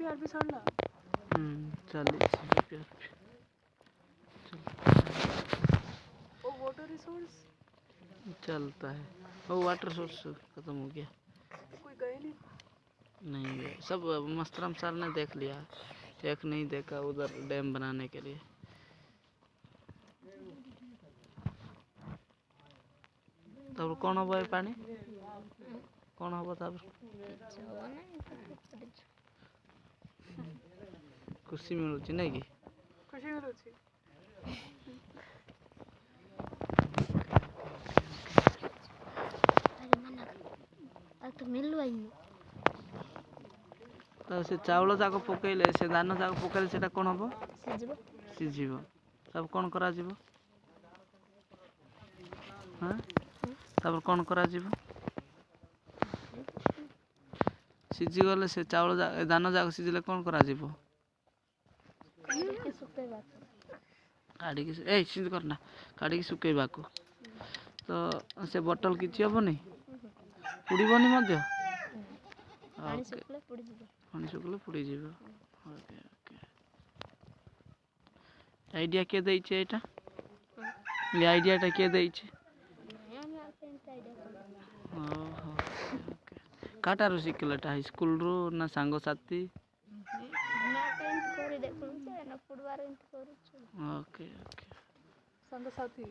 बीपीआरपी सड़ला। चलिए बीपीआरपी वो water resource चलता है। वो वाटर सोर्स खत्म हो गया। कोई गए नहीं गए सब। मस्तराम सर ने देख लिया, एक नहीं देखा उधर डैम बनाने के लिए। तब कौन हम ये पानी कौन हम तब खुशी मिलुची नहीं कि खुशी मिलुची। तो मिलवाई तो से चावल जाक पकईले से धान जाक पकईले सेटा कौन हम सीझीब सब कौन करा जीवो। हाँ तब कौन करा जीवो सीझी गले से चावल धान जाक सीझिले कौन करा जीवो काढ़ी की ए सिंध करना काढ़ी की सुकेबा को। तो से बोतल किछि हबनी पुड़ीबनी मध्य पानी सुखले पुड़ी जीव। ओके ओके आइडिया के देइछे एटा ये आइडियाटा के देइछे। ओहो ओके काटारू शिखलेटा स्कूल रू ना सांग साथी। ओके ओके संग साथी